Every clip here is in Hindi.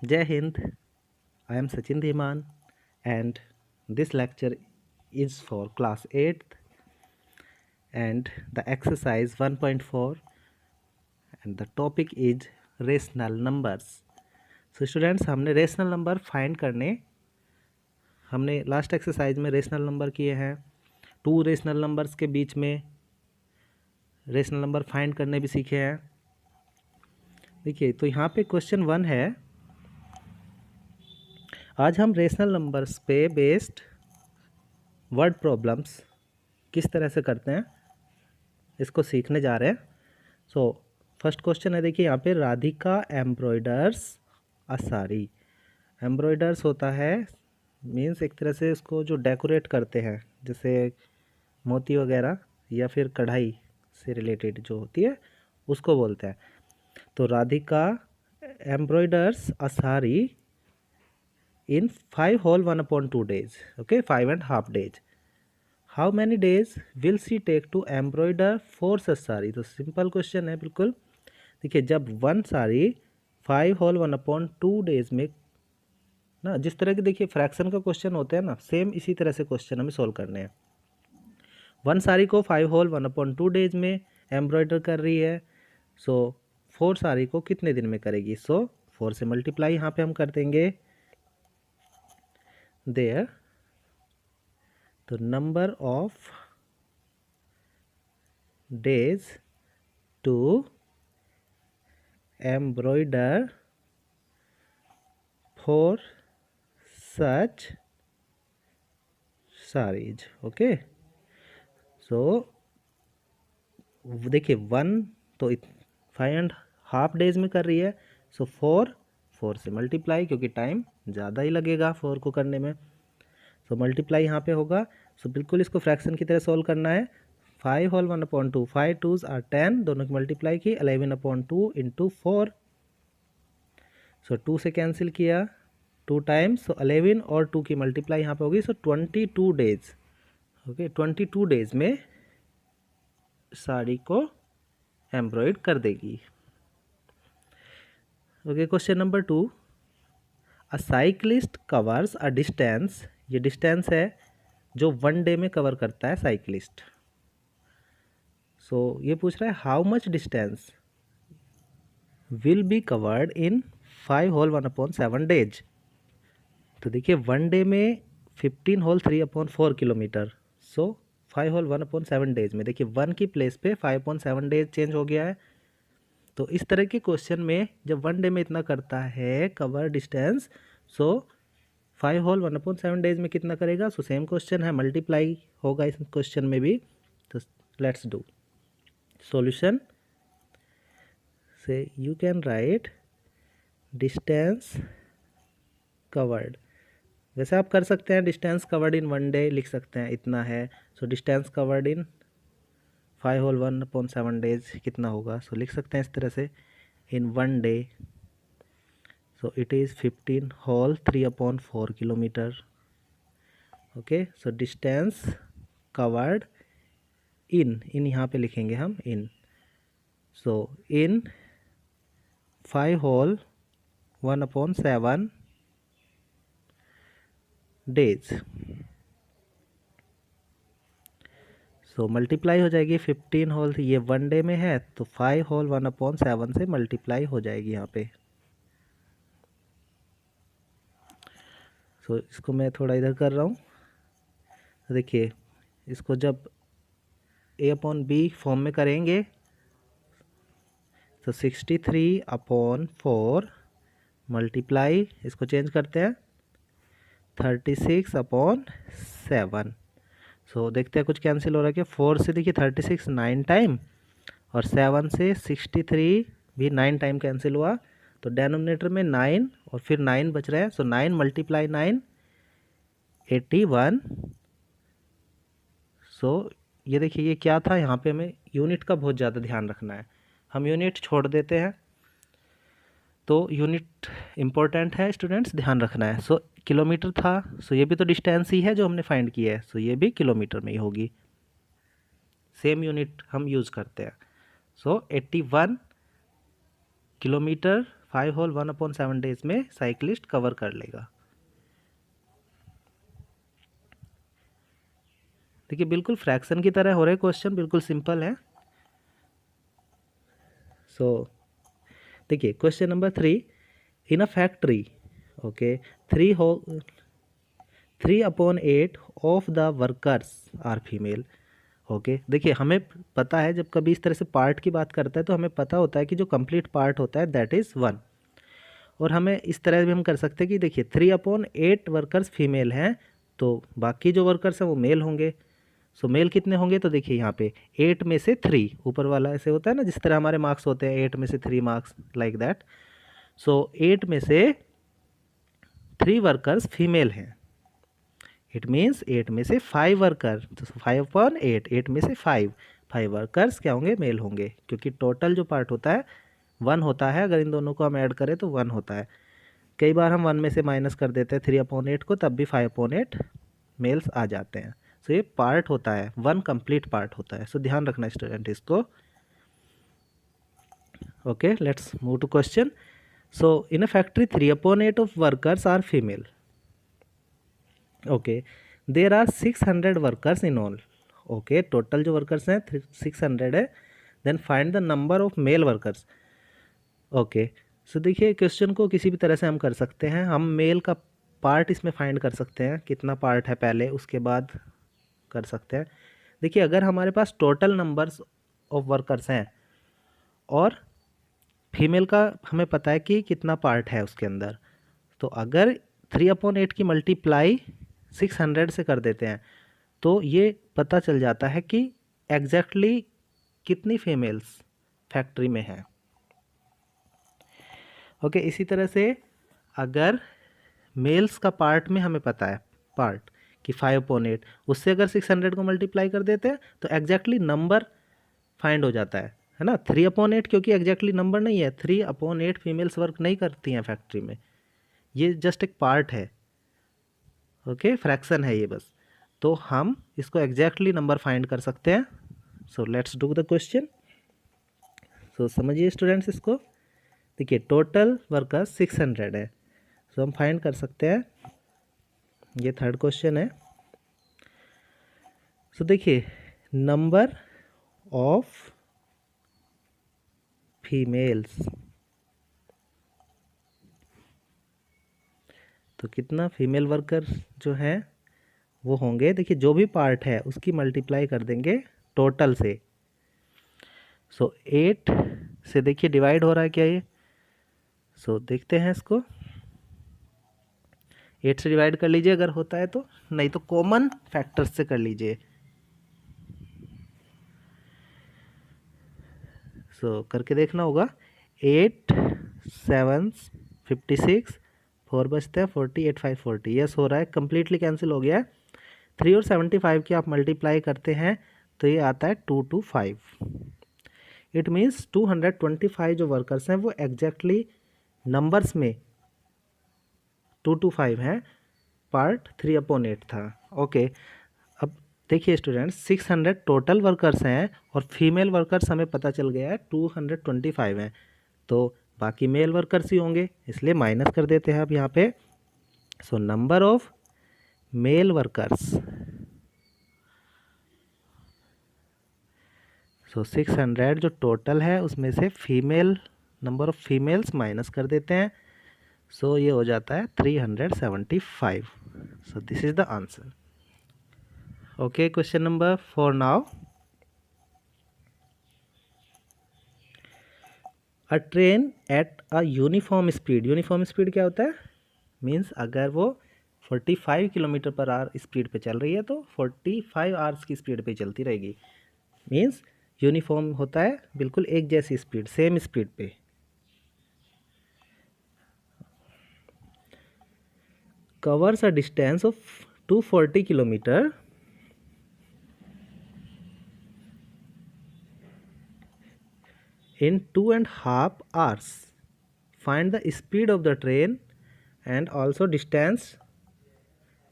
Jai Hind, I am Sachin Dhiman and this lecture is for class 8th and the exercise 1.4 and the topic is rational numbers. So students, हमने रेशनल नंबर फाइंड करने, हमने लास्ट एक्सरसाइज में रेशनल नंबर किए हैं, टू रेशनल नंबर्स के बीच में रेशनल नंबर फाइंड करने भी सीखे हैं. देखिए, तो यहाँ पे क्वेश्चन 1 है. आज हम रेशनल नंबर्स पे बेस्ड वर्ड प्रॉब्लम्स किस तरह से करते हैं इसको सीखने जा रहे हैं. सो फर्स्ट क्वेश्चन है, देखिए यहाँ पे राधिका एम्ब्रॉयडर्स अ साड़ी. एम्ब्रॉयडर्स होता है मीन्स एक तरह से इसको जो डेकोरेट करते हैं, जैसे मोती वगैरह या फिर कढ़ाई से रिलेटेड जो होती है उसको बोलते हैं. तो राधिका एम्ब्रॉयडर्स अ sari in 5 whole 1/2 days. Okay, 5.5 days. How many days will she take to embroider 4 such sari? तो सिंपल क्वेश्चन है बिल्कुल. देखिए, जब 1 साड़ी 5 whole 1/2 days में ना, जिस तरह के देखिए फ्रैक्शन का क्वेश्चन होते हैं ना, सेम इसी तरह से क्वेश्चन हमें सोल्व करने हैं. 1 साड़ी को 5 whole 1/2 days में एम्ब्रॉयडर कर रही है, सो 4 साड़ी को कितने दिन में करेगी? सो 4 से मल्टीप्लाई यहाँ पे हम कर देंगे there. The number of days to embroider for such sarees. Okay, so देखिए 1 तो 5.5 days में कर रही है, सो 4 से मल्टीप्लाई, क्योंकि टाइम ज़्यादा ही लगेगा 4 को करने में. सो मल्टीप्लाई यहाँ पे होगा. सो बिल्कुल इसको फ्रैक्शन की तरह सोल्व करना है. 5 whole 1/2, 5 2s are 10, दोनों की मल्टीप्लाई की 11/2 इंटू 4. सो 2 से कैंसिल किया 2 टाइम्स, सो 11 और 2 की मल्टीप्लाई यहाँ पे होगी, सो 22 डेज. ओके, 22 डेज में साड़ी को एम्ब्रॉयड कर देगी. Okay, question number 2. A cyclist covers a distance. ये डिस्टेंस है जो 1 डे में कवर करता है साइक्लिस्ट. सो ये पूछ रहा है how much distance will be covered in 5 whole 1/7 days. तो देखिए 1 डे में 15 whole 3/4 किलोमीटर. सो 5 whole 1/7 days में देखिए 1 की प्लेस पे 5.7 डेज चेंज हो गया है. तो इस तरह के क्वेश्चन में जब 1 डे में इतना करता है कवर डिस्टेंस, सो 5 whole 1/7 डेज में कितना करेगा? सो सेम क्वेश्चन है, मल्टीप्लाई होगा इस क्वेश्चन में भी. तो लेट्स डू सॉल्यूशन. से you can write distance covered. वैसे आप कर सकते हैं डिस्टेंस कवर्ड इन 1 डे लिख सकते हैं, इतना है. So distance covered in 5 whole 1/7 days कितना होगा? सो लिख सकते हैं इस तरह से इन 1 day. So it is 15 whole 3/4 kilometer. Okay, so distance covered in यहाँ पे लिखेंगे हम in. So in 5 whole 1/7 days. So multiply हो जाएगी 15 होल, ये 1 डे में है तो 5 whole 1/7 से मल्टीप्लाई हो जाएगी यहाँ पे. सो इसको मैं थोड़ा इधर कर रहा हूँ. देखिए इसको जब a/b फॉर्म में करेंगे तो 63/4 मल्टीप्लाई, इसको चेंज करते हैं 36/7. सो देखते हैं कुछ कैंसिल हो रहा है क्या? 4 से देखिए 36 9 टाइम और 7 से 63 भी 9 टाइम कैंसिल हुआ. तो डेनोमिनेटर में 9 और फिर 9 बच रहे हैं. सो 9 मल्टीप्लाई 9 81. सो ये देखिए ये क्या था, यहाँ पे हमें यूनिट का बहुत ज़्यादा ध्यान रखना है. हम यूनिट छोड़ देते हैं, तो यूनिट इम्पोर्टेंट है स्टूडेंट्स, ध्यान रखना है. सो किलोमीटर था, सो ये भी तो डिस्टेंस ही है जो हमने फाइंड किया है, सो ये भी किलोमीटर में ही होगी. सेम यूनिट हम यूज़ करते हैं. सो 81 किलोमीटर 5 होल 1/7 डेज में साइकिलिस्ट कवर कर लेगा। देखिए बिल्कुल फ्रैक्शन की तरह हो रहे क्वेश्चन, बिल्कुल सिंपल है। सो देखिए question number 3, in a factory, okay, 3/8 of the workers are female. Okay, देखिए हमें पता है जब कभी इस तरह से पार्ट की बात करता है तो हमें पता होता है कि जो कंप्लीट पार्ट होता है दैट इज़ 1। और हमें इस तरह भी हम कर सकते हैं कि देखिए 3/8 वर्कर्स फीमेल हैं, तो बाकी जो वर्कर्स हैं वो मेल होंगे। सो मेल कितने होंगे, तो देखिए यहाँ पे 8 में से 3, ऊपर वाला ऐसे होता है ना, जिस तरह हमारे मार्क्स होते हैं 8 में से 3 मार्क्स, लाइक दैट। सो 8 में से 3 वर्कर्स फीमेल हैं। इट मीन्स 8 में से 5 वर्कर, तो 5/8, 8 में से 5 वर्कर्स क्या होंगे, मेल होंगे, क्योंकि टोटल जो पार्ट होता है 1 होता है। अगर इन दोनों को हम ऐड करें तो 1 होता है। कई बार हम 1 में से माइनस कर देते हैं 3/8 को, तब भी 5/8 मेल्स आ जाते हैं। सो ये पार्ट होता है, 1 कंप्लीट पार्ट होता है। सो ध्यान रखना स्टूडेंट इसको। Okay, let's move to question. So in a factory 3/8 of workers are female. Okay, there are 600 workers in all. Okay, total जो वर्कर्स हैं 600 है। Then find the number of male workers. Okay, so देखिए क्वेश्चन को किसी भी तरह से हम कर सकते हैं। हम मेल का पार्ट इसमें फाइंड कर सकते हैं, कितना पार्ट है पहले, उसके बाद कर सकते हैं। देखिए अगर हमारे पास टोटल नंबर्स ऑफ वर्कर्स हैं और फीमेल का हमें पता है कि कितना पार्ट है उसके अंदर, तो अगर 3/8 की मल्टीप्लाई 600 से कर देते हैं तो ये पता चल जाता है कि एग्जैक्टली कितनी फीमेल्स फैक्ट्री में हैं। ओके, इसी तरह से अगर मेल्स का पार्ट में हमें पता है पार्ट कि 5/8, उससे अगर 600 को मल्टीप्लाई कर देते हैं तो एग्जैक्टली नंबर फाइंड हो जाता है ना। 3/8 क्योंकि एग्जैक्टली नंबर नहीं है, 3/8 फीमेल्स वर्क नहीं करती हैं फैक्ट्री में, ये जस्ट एक पार्ट है। ओके, फ्रैक्शन है ये बस, तो हम इसको एग्जैक्टली नंबर फाइंड कर सकते हैं। So let's do the question. So समझिए स्टूडेंट्स इसको। देखिए टोटल वर्कर्स 600 है, सो हम फाइंड कर सकते हैं। ये थर्ड क्वेश्चन है। सो देखिए नंबर ऑफ फीमेल्स, तो कितना फीमेल वर्कर जो हैं वो होंगे, देखिए जो भी पार्ट है उसकी मल्टीप्लाई कर देंगे टोटल से। सो 8 से देखिए डिवाइड हो रहा है क्या ये, सो देखते हैं इसको। 8 से डिवाइड कर लीजिए अगर होता है तो, नहीं तो कॉमन फैक्टर्स से कर लीजिए। सो करके देखना होगा। 8 7 56, 4 बचते हैं 40, 8 5 40, यस हो रहा है, कम्प्लीटली कैंसिल हो गया है। 3 और 75 की आप मल्टीप्लाई करते हैं तो ये आता है 225। इट मीन्स 225 जो वर्कर्स हैं वो एग्जैक्टली नंबर्स में 225 हैं, पार्ट 3/8 था। ओके, अब देखिए स्टूडेंट्स 600 टोटल वर्कर्स हैं और फीमेल वर्कर्स हमें पता चल गया है 225 हैं, तो बाकी मेल वर्कर्स ही होंगे, इसलिए माइनस कर देते हैं अब यहाँ पे। So number of male workers, so 600 जो टोटल है उसमें से female, number of females minus कर देते हैं, सो ये हो जाता है 375। So this is the answer. Okay, question number 4 now. A train at a uniform speed, uniform speed क्या होता है, मीन्स अगर वो 45 किलोमीटर पर आवर स्पीड पे चल रही है तो 45 आवर्स की स्पीड पे चलती रहेगी। मीन्स यूनिफॉर्म होता है बिल्कुल एक जैसी स्पीड, सेम स्पीड पे। Covers a distance of 240 kilometre in 2.5 hours. Find the speed of the train and also distance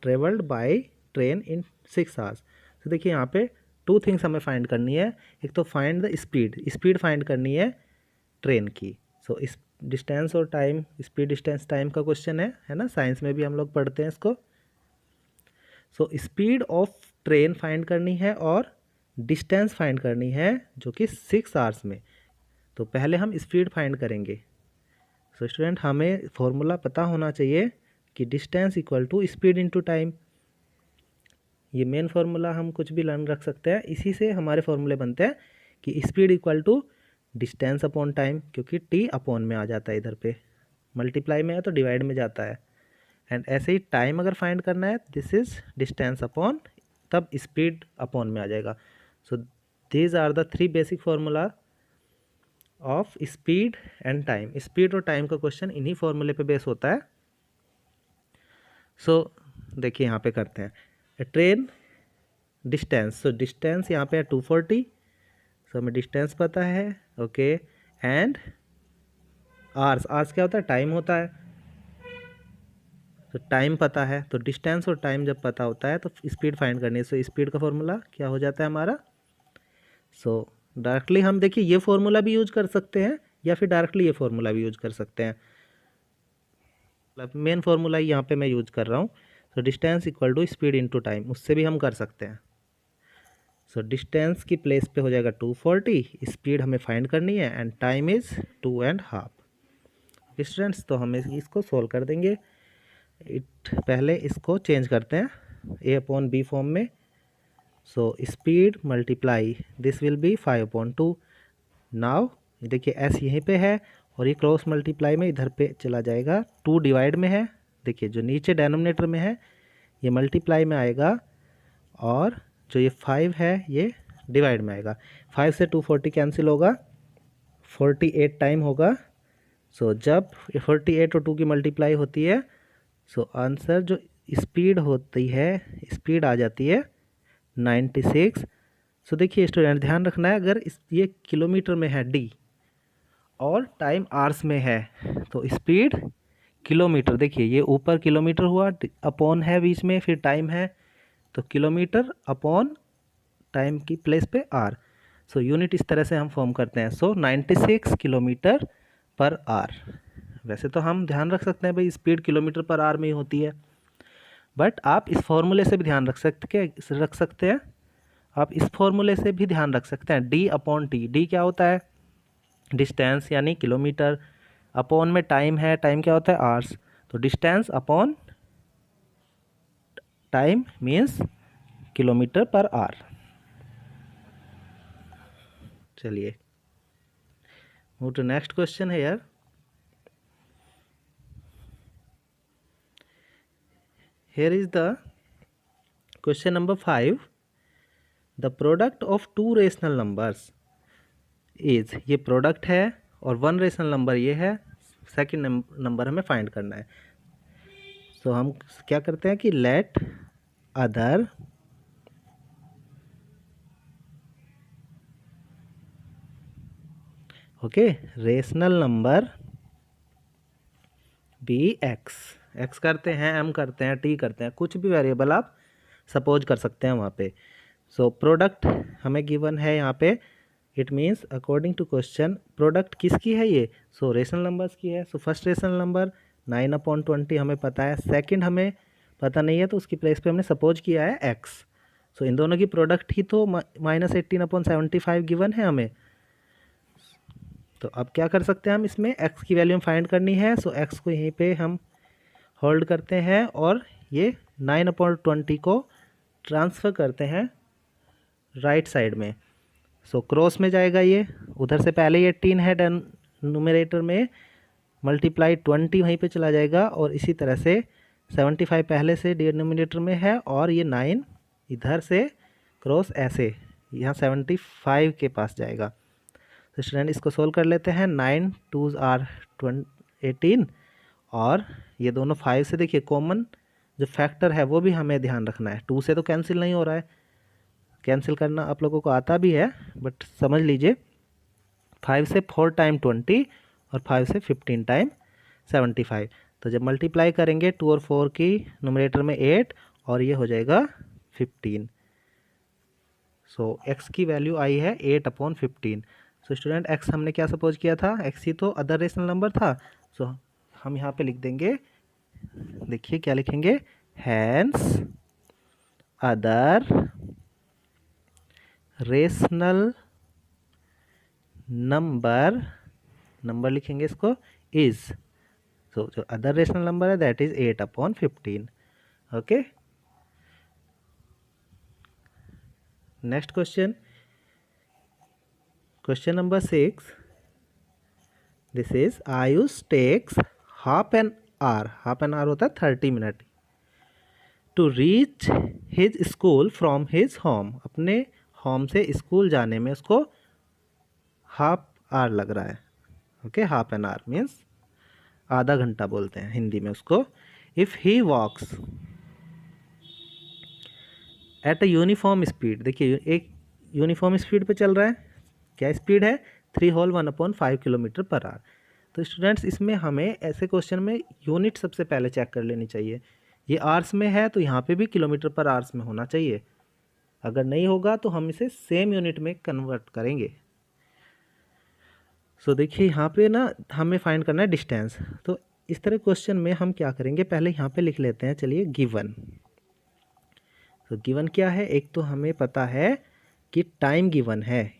traveled by train in 6 hours. तो देखिए यहाँ पे 2 थिंग्स हमें फाइंड करनी है। एक तो find the speed, speed find करनी है ट्रेन की। सो डिस्टेंस और टाइम, स्पीड डिस्टेंस टाइम का क्वेश्चन है ना, साइंस में भी हम लोग पढ़ते हैं इसको। So speed of train find करनी है और डिस्टेंस फाइंड करनी है जो कि 6 आवर्स में। तो पहले हम स्पीड फाइंड करेंगे। सो स्टूडेंट, हमें फॉर्मूला पता होना चाहिए कि distance equal to speed into time. ये मेन फार्मूला हम कुछ भी लर्न रख सकते हैं, इसी से हमारे फार्मूले बनते हैं कि speed equal to distance upon time, क्योंकि टी अपॉन में आ जाता है, इधर पे मल्टीप्लाई में है तो डिवाइड में जाता है। एंड ऐसे ही टाइम अगर फाइंड करना है, दिस इज डिस्टेंस अपॉन, तब स्पीड अपॉन में आ जाएगा। So these are the 3 basic formula of speed and time. Speed और टाइम का क्वेश्चन इन्हीं फॉर्मूले पे बेस होता है। सो देखिए यहाँ पे करते हैं ट्रेन डिस्टेंस। सो डिस्टेंस यहाँ पे है 240। सो हमें डिस्टेंस पता है, ओके। एंड आवर्स, आवर्स क्या होता है, टाइम होता है। तो टाइम पता है, तो डिस्टेंस और टाइम जब पता होता है तो स्पीड फाइंड करनी है। सो स्पीड का फॉर्मूला क्या हो जाता है हमारा। सो डायरेक्टली हम देखिए ये फॉर्मूला भी यूज कर सकते हैं या फिर डायरेक्टली ये फॉर्मूला भी यूज कर सकते हैं। मतलब मेन फॉर्मूला यहाँ पे मैं यूज कर रहा हूँ। So distance equal to speed into time, उससे भी हम कर सकते हैं। सो डिस्टेंस की प्लेस पे हो जाएगा 240, स्पीड हमें फाइंड करनी है एंड टाइम इज़ 2.5। स्टूडेंट्स, तो हम इसको सोल्व कर देंगे। पहले इसको चेंज करते हैं ए अपॉन बी फॉर्म में। So speed multiply this will be 5/2। Now देखिए एस यहीं पे है और ये क्रॉस मल्टीप्लाई में इधर पे चला जाएगा, 2 डिवाइड में है। देखिए जो नीचे डेनोमिनेटर में है ये मल्टीप्लाई में आएगा और जो ये 5 है ये डिवाइड में आएगा। 5 से 240 कैंसिल होगा, 48 टाइम होगा। सो जब 48 और 2 की मल्टीप्लाई होती है, सो आंसर जो स्पीड होती है, स्पीड आ जाती है 96। सो देखिए स्टूडेंट, ध्यान रखना है, अगर ये किलोमीटर में है डी और टाइम आवर्स में है तो स्पीड किलोमीटर, देखिए ये ऊपर किलोमीटर हुआ, अपॉन है बीच में, फिर टाइम है, तो किलोमीटर अपॉन टाइम की प्लेस पे आर। सो यूनिट इस तरह से हम फॉर्म करते हैं। सो 96 किलोमीटर पर आर। वैसे तो हम ध्यान रख सकते हैं भाई स्पीड किलोमीटर पर आर में ही होती है, बट आप इस फॉर्मूले से भी ध्यान रख सकते हैं। आप इस फॉर्मूले से भी ध्यान रख सकते हैं, डी अपॉन टी। डी क्या होता है, डिस्टेंस यानी किलोमीटर, अपॉन में टाइम है, टाइम क्या होता है, आवर्स। तो distance upon time means kilometre per hour. चलिए मूव टू नेक्स्ट क्वेश्चन है यार। Here is the question number 5. The product of 2 rational numbers is, ये प्रोडक्ट है और 1 रेशनल नंबर ये है, सेकंड नंबर हमें फाइंड करना है। सो हम क्या करते हैं कि let other okay rational number be X करते हैं, एम करते हैं, टी करते हैं, कुछ भी वेरिएबल आप सपोज कर सकते हैं वहाँ पे। सो प्रोडक्ट हमें गिवन है यहाँ पे, it means according to question product किसकी है ये, सो रेशनल नंबर्स की है। सो फर्स्ट रेशनल नंबर 9/20 हमें पता है, सेकंड हमें पता नहीं है तो उसकी प्लेस पे हमने सपोज किया है एक्स। सो इन दोनों की प्रोडक्ट ही तो -18/75 गिवन है हमें। तो अब क्या कर सकते हैं हम, इसमें x की वैल्यू फाइंड करनी है। सो x को यहीं पे हम होल्ड करते हैं और ये 9/20 को ट्रांसफ़र करते हैं राइट साइड में। सो क्रॉस में जाएगा ये, उधर से पहले ये 18 है न्यूमरेटर में, मल्टीप्लाई 20 वहीं पे चला जाएगा और इसी तरह से 75 पहले से डिनोमिनेटर में है और ये 9 इधर से क्रॉस ऐसे यहाँ 75 के पास जाएगा। तो स्टूडेंट इसको सोल्व कर लेते हैं। 9 2s आर 18 और ये दोनों 5 से देखिए कॉमन जो फैक्टर है वो भी हमें ध्यान रखना है, 2 से तो कैंसिल नहीं हो रहा है, कैंसिल करना आप लोगों को आता भी है बट समझ लीजिए 5 से 4 टाइम 20 और 5 से 15 टाइम 75। तो जब मल्टीप्लाई करेंगे 2 और 4 की न्यूमरेटर में 8 और ये हो जाएगा 15। सो x की वैल्यू आई है 8/15। सो स्टूडेंट एक्स हमने क्या सपोज किया था, एक्स ही तो अदर रेशनल नंबर था। सो हम यहाँ पे लिख देंगे, देखिए क्या लिखेंगे, हैंस अदर रेशनल नंबर लिखेंगे इसको इज, सो जो अदर रेशनल नंबर है that is 8/15। Okay, next question, question number 6, this is Ayush takes half an hour होता है 30 minute to reach his school from his home. अपने होम से स्कूल जाने में उसको हाफ आवर लग रहा है। Okay, half an hour means आधा घंटा बोलते हैं हिंदी में उसको। If he walks at a uniform speed, देखिए एक यूनिफॉर्म स्पीड पे चल रहा है, क्या स्पीड है, 3/1/5 किलोमीटर पर आवर। तो स्टूडेंट्स इसमें हमें ऐसे क्वेश्चन में यूनिट सबसे पहले चेक कर लेनी चाहिए। ये आवर्स में है तो यहाँ पे भी किलोमीटर पर आवर्स में होना चाहिए, अगर नहीं होगा तो हम इसे सेम यूनिट में कन्वर्ट करेंगे। सो देखिए यहाँ पे ना हमें फाइंड करना है डिस्टेंस। तो इस तरह क्वेश्चन में हम क्या करेंगे, पहले यहाँ पे लिख लेते हैं, चलिए गिवन। तो गिवन क्या है, एक तो हमें पता है कि टाइम गिवन है,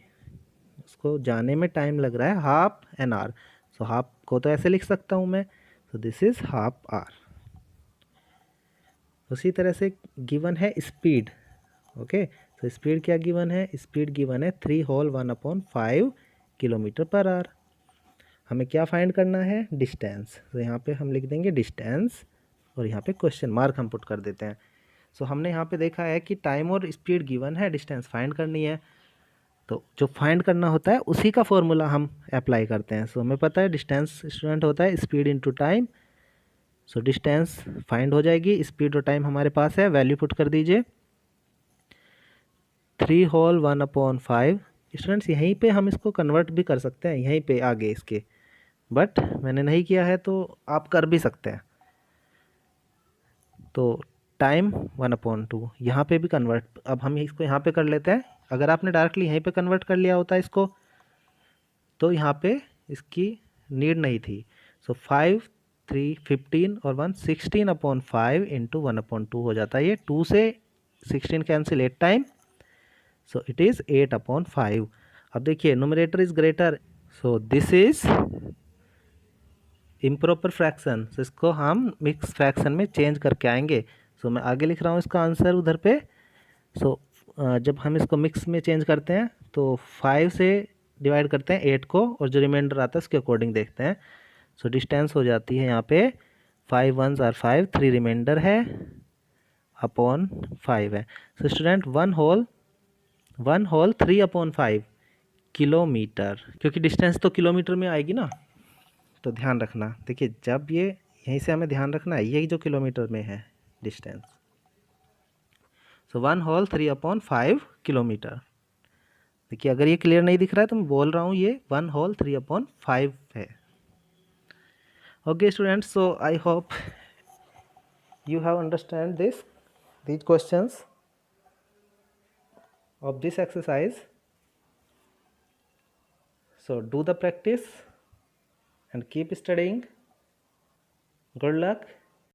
उसको जाने में टाइम लग रहा है half an our. So half को तो ऐसे लिख सकता हूँ मैं, सो दिस इज हाफ आवर। उसी तरह से गिवन है स्पीड। ओके, तो स्पीड क्या गिवन है, स्पीड गिवन है 3/1/5 किलोमीटर पर आवर। हमें क्या फाइंड करना है, डिस्टेंस। तो यहाँ पे हम लिख देंगे डिस्टेंस और यहाँ पे क्वेश्चन मार्क हम पुट कर देते हैं। सो हमने यहाँ पे देखा है कि टाइम और स्पीड गिवन है, डिस्टेंस फाइंड करनी है। तो जो फाइंड करना होता है उसी का फॉर्मूला हम अप्लाई करते हैं। सो हमें पता है डिस्टेंस स्टूडेंट होता है speed into time. So distance find हो जाएगी, स्पीड और टाइम हमारे पास है, वैल्यू पुट कर दीजिए 3/1/5। स्टूडेंट्स यहीं पे हम इसको कन्वर्ट भी कर सकते हैं, यहीं पे आगे इसके, बट मैंने नहीं किया है तो आप कर भी सकते हैं। तो टाइम 1/2 यहाँ पे भी कन्वर्ट, अब हम इसको यहाँ पे कर लेते हैं। अगर आपने डायरेक्टली यहीं पे कन्वर्ट कर लिया होता इसको तो यहाँ पे इसकी नीड नहीं थी। सो 5, 3, 15 और 1 16/5 इंटू 1/2 हो जाता है। ये 2 से 16 cancel 8 time, so it is 8/5। अब देखिए numerator is greater, so this is improper fraction. So इसको हम मिक्स फ्रैक्शन में चेंज करके आएंगे। सो मैं आगे लिख रहा हूँ इसका आंसर उधर पे। सो जब हम इसको मिक्स में चेंज करते हैं तो 5 से डिवाइड करते हैं 8 को और जो रिमाइंडर आता है उसके अकॉर्डिंग देखते हैं। सो डिस्टेंस हो जाती है यहाँ पे 5 1s are 5, 3 रिमाइंडर है अपॉन 5 है। सो स्टूडेंट 1 होल 3/5 किलोमीटर, क्योंकि डिस्टेंस तो किलोमीटर में आएगी ना, तो ध्यान रखना। देखिए जब ये यहीं से हमें ध्यान रखना है, यही जो किलोमीटर में है डिस्टेंस। सो 1 होल 3/5 किलोमीटर। देखिए अगर ये क्लियर नहीं दिख रहा है तो मैं बोल रहा हूँ ये 1 होल 3/5 है। Okay students, so I hope you have understand these questions of this exercise. So do the practice and keep studying. Good luck.